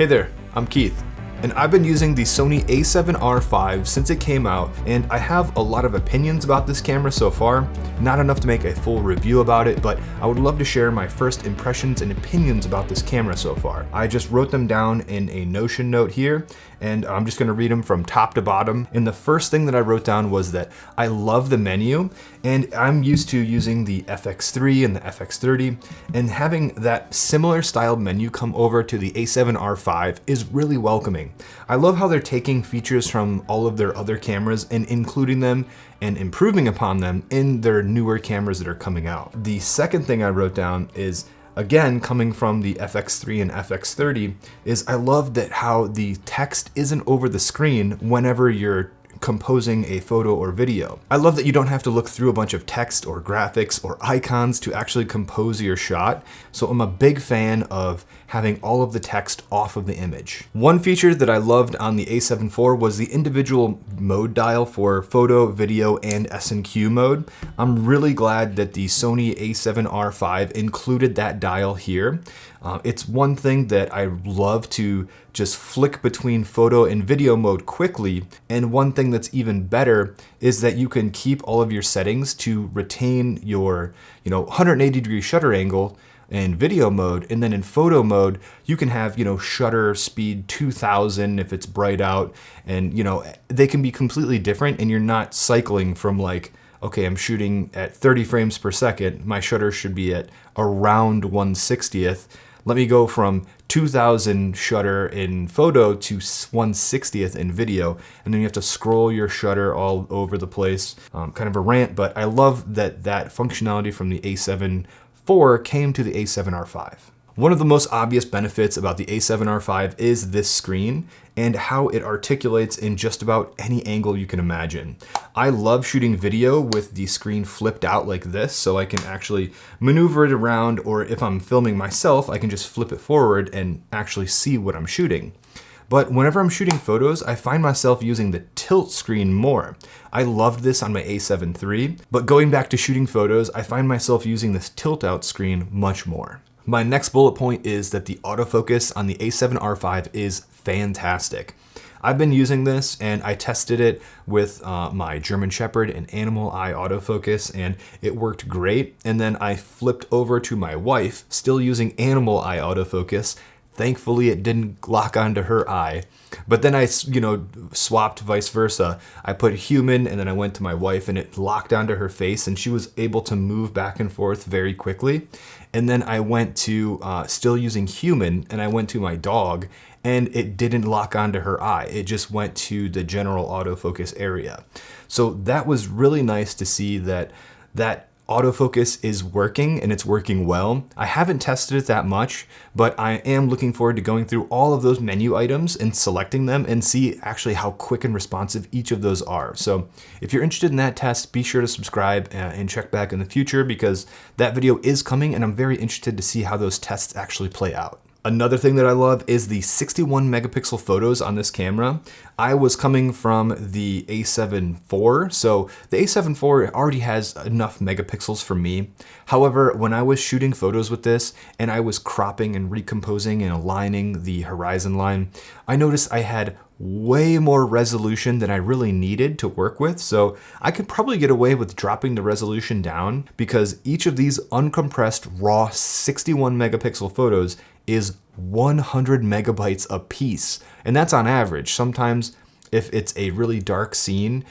Hey there, I'm Keith, and I've been using the Sony A7R V since it came out, and I have a lot of opinions about this camera so far. Not enough to make a full review about it, but I would love to share my first impressions and opinions about this camera so far. I just wrote them down in a Notion note here, and I'm just gonna read them from top to bottom. And the first thing that I wrote down was that I love the menu, and I'm used to using the FX3 and the FX30, and having that similar style menu come over to the A7R V is really welcoming. I love how they're taking features from all of their other cameras and including them and improving upon them in their newer cameras that are coming out. The second thing I wrote down is, again, coming from the FX3 and FX30, is I love that how the text isn't over the screen whenever you're composing a photo or video. I love that you don't have to look through a bunch of text or graphics or icons to actually compose your shot. So I'm a big fan of having all of the text off of the image. One feature that I loved on the A7 IV was the individual mode dial for photo, video, and S&Q mode. I'm really glad that the Sony A7R V included that dial here. It's one thing that I love to just flick between photo and video mode quickly, and one thing that's even better is that you can keep all of your settings to retain your 180-degree shutter angle in video mode, and then in photo mode you can have shutter speed 2000 if it's bright out, and they can be completely different, and you're not cycling from like, okay, I'm shooting at 30 frames per second, my shutter should be at around 1/60th. Let me go from 2000 shutter in photo to 1/60th in video, and then you have to scroll your shutter all over the place. Kind of a rant, but I love that that functionality from the A7 IV came to the A7R V. One of the most obvious benefits about the A7R V is this screen and how it articulates in just about any angle you can imagine. I love shooting video with the screen flipped out like this, so I can actually maneuver it around, or if I'm filming myself, I can just flip it forward and actually see what I'm shooting. But whenever I'm shooting photos, I find myself using the tilt screen more. I loved this on my A7 III, but going back to shooting photos, I find myself using this tilt out screen much more. My next bullet point is that the autofocus on the A7R V is fantastic. I've been using this, and I tested it with my German Shepherd and Animal Eye autofocus, and it worked great. And then I flipped over to my wife, still using Animal Eye autofocus. Thankfully, it didn't lock onto her eye. But then I, swapped vice versa. I put human, and then I went to my wife, and it locked onto her face, and she was able to move back and forth very quickly. And then I went to still using human, and I went to my dog, and it didn't lock onto her eye. It just went to the general autofocus area. So that was really nice to see that autofocus is working, and it's working well. I haven't tested it that much, but I am looking forward to going through all of those menu items and selecting them and see actually how quick and responsive each of those are. So if you're interested in that test, be sure to subscribe and check back in the future, because that video is coming, and I'm very interested to see how those tests actually play out. Another thing that I love is the 61 megapixel photos on this camera. I was coming from the A7 IV, so the A7 IV already has enough megapixels for me. However, when I was shooting photos with this and I was cropping and recomposing and aligning the horizon line, I noticed I had way more resolution than I really needed to work with, so I could probably get away with dropping the resolution down, because each of these uncompressed raw 61 megapixel photos is 100 megabytes a piece, and that's on average. Sometimes if it's a really dark scene,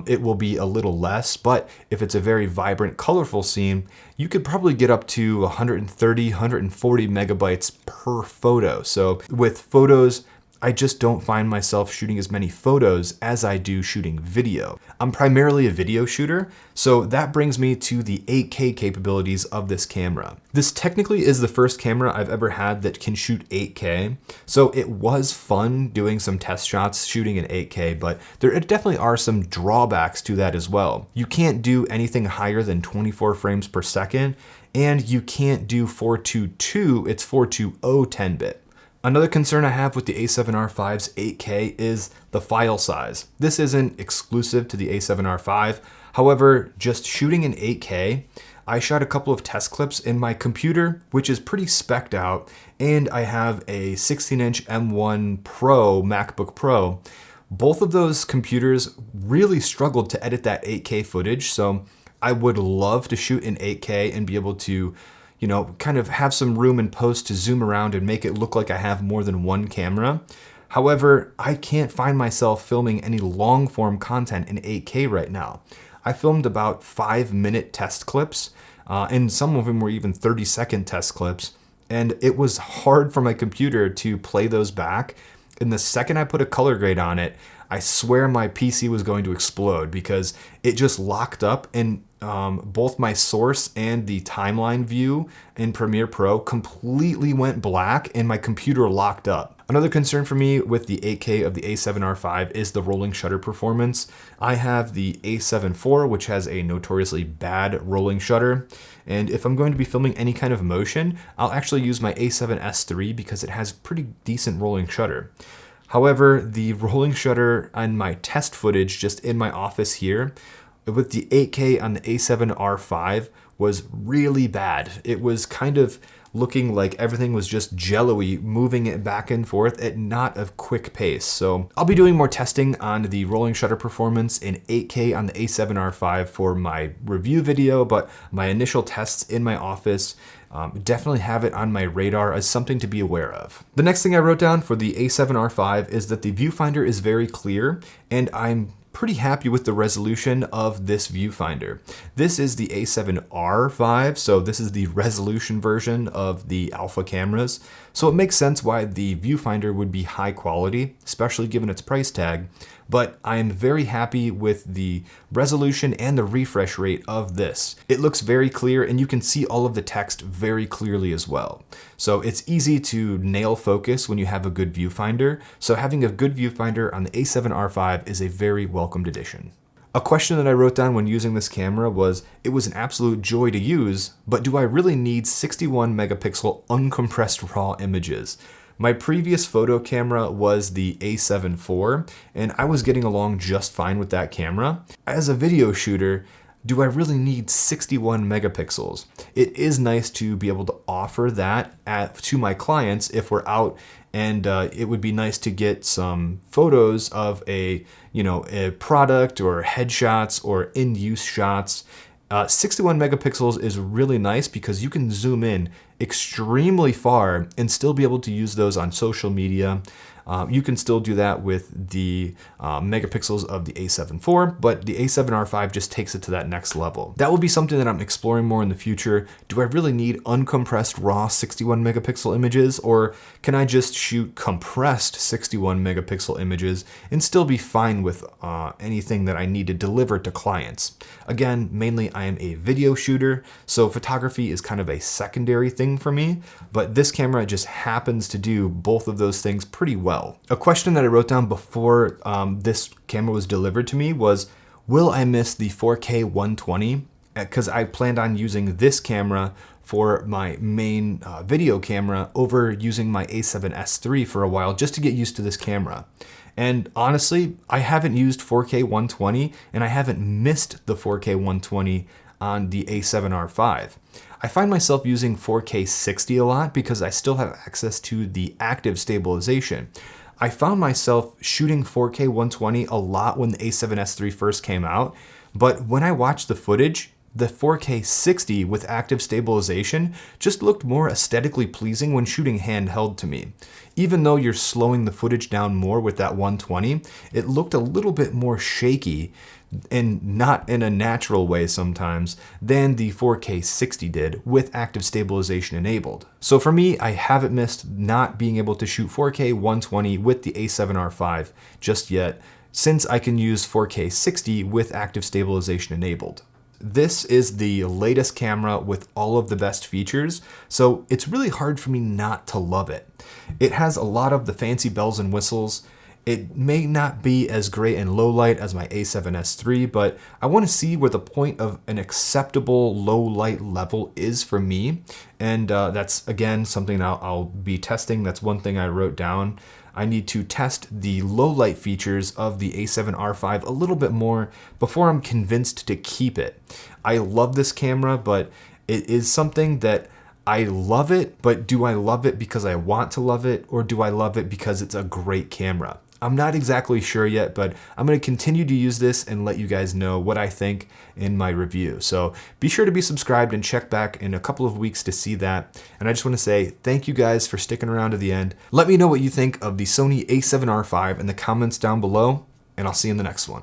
it will be a little less, but if it's a very vibrant, colorful scene, you could probably get up to 130, 140 megabytes per photo. So with photos, I just don't find myself shooting as many photos as I do shooting video. I'm primarily a video shooter, so that brings me to the 8K capabilities of this camera. This technically is the first camera I've ever had that can shoot 8K, so it was fun doing some test shots shooting in 8K, but there definitely are some drawbacks to that as well. You can't do anything higher than 24 frames per second, and you can't do 422, it's 420 10-bit. Another concern I have with the A7R V's 8K is the file size. This isn't exclusive to the A7R V. However, just shooting in 8K, I shot a couple of test clips in my computer, which is pretty spec'd out, and I have a 16-inch M1 Pro MacBook Pro. Both of those computers really struggled to edit that 8K footage, so I would love to shoot in 8K and be able to, you know, kind of have some room in post to zoom around and make it look like I have more than one camera. However, I can't find myself filming any long form content in 8K right now. I filmed about 5-minute test clips, and some of them were even 30-second test clips, and it was hard for my computer to play those back. And the second I put a color grade on it, I swear my PC was going to explode because it just locked up, and both my source and the timeline view in Premiere Pro completely went black and my computer locked up. Another concern for me with the 8K of the A7R V is the rolling shutter performance. I have the A7 IV, which has a notoriously bad rolling shutter. And if I'm going to be filming any kind of motion, I'll actually use my A7S III because it has pretty decent rolling shutter. However, the rolling shutter on my test footage just in my office here with the 8K on the A7R V was really bad. It was kind of looking like everything was just jello-y, moving it back and forth at not a quick pace. So I'll be doing more testing on the rolling shutter performance in 8K on the A7R V for my review video, but my initial tests in my office definitely have it on my radar as something to be aware of. The next thing I wrote down for the A7R V is that the viewfinder is very clear, and I'm pretty happy with the resolution of this viewfinder. This is the A7R V, so this is the resolution version of the alpha cameras. So it makes sense why the viewfinder would be high quality, especially given its price tag. But I'm very happy with the resolution and the refresh rate of this. It looks very clear, and you can see all of the text very clearly as well. So it's easy to nail focus when you have a good viewfinder. So having a good viewfinder on the A7R V is a very welcomed addition. A question that I wrote down when using this camera was, it was an absolute joy to use, but do I really need 61 megapixel uncompressed raw images? My previous photo camera was the A7 IV, and I was getting along just fine with that camera. As a video shooter, do I really need 61 megapixels? It is nice to be able to offer that to my clients if we're out, and it would be nice to get some photos of a product or headshots or in-use shots. 61 megapixels is really nice because you can zoom in extremely far and still be able to use those on social media. You can still do that with the megapixels of the A7 IV, but the A7R V just takes it to that next level. That will be something that I'm exploring more in the future. Do I really need uncompressed raw 61 megapixel images, or can I just shoot compressed 61 megapixel images and still be fine with anything that I need to deliver to clients? Again, mainly I am a video shooter, so photography is kind of a secondary thing for me, but this camera just happens to do both of those things pretty well. A question that I wrote down before this camera was delivered to me was, will I miss the 4K 120? Because I planned on using this camera for my main video camera over using my A7S III for a while just to get used to this camera. And honestly, I haven't used 4K 120 and I haven't missed the 4K 120 on the A7R V. I find myself using 4K 60 a lot because I still have access to the active stabilization. I found myself shooting 4K 120 a lot when the A7S III first came out, but when I watched the footage, the 4K 60 with active stabilization just looked more aesthetically pleasing when shooting handheld to me. Even though you're slowing the footage down more with that 120, it looked a little bit more shaky and not in a natural way sometimes than the 4K 60 did with active stabilization enabled. So for me, I haven't missed not being able to shoot 4K 120 with the A7R V just yet, since I can use 4K 60 with active stabilization enabled. This is the latest camera with all of the best features, so it's really hard for me not to love it. It has a lot of the fancy bells and whistles. It may not be as great in low light as my A7S III, but I want to see where the point of an acceptable low light level is for me. And that's, again, something I'll be testing. That's one thing I wrote down. I need to test the low light features of the A7R V a little bit more before I'm convinced to keep it. I love this camera, but it is something that I love it, but do I love it because I want to love it, or do I love it because it's a great camera? I'm not exactly sure yet, but I'm going to continue to use this and let you guys know what I think in my review. So be sure to be subscribed and check back in a couple of weeks to see that. And I just want to say thank you guys for sticking around to the end. Let me know what you think of the Sony A7R V in the comments down below, and I'll see you in the next one.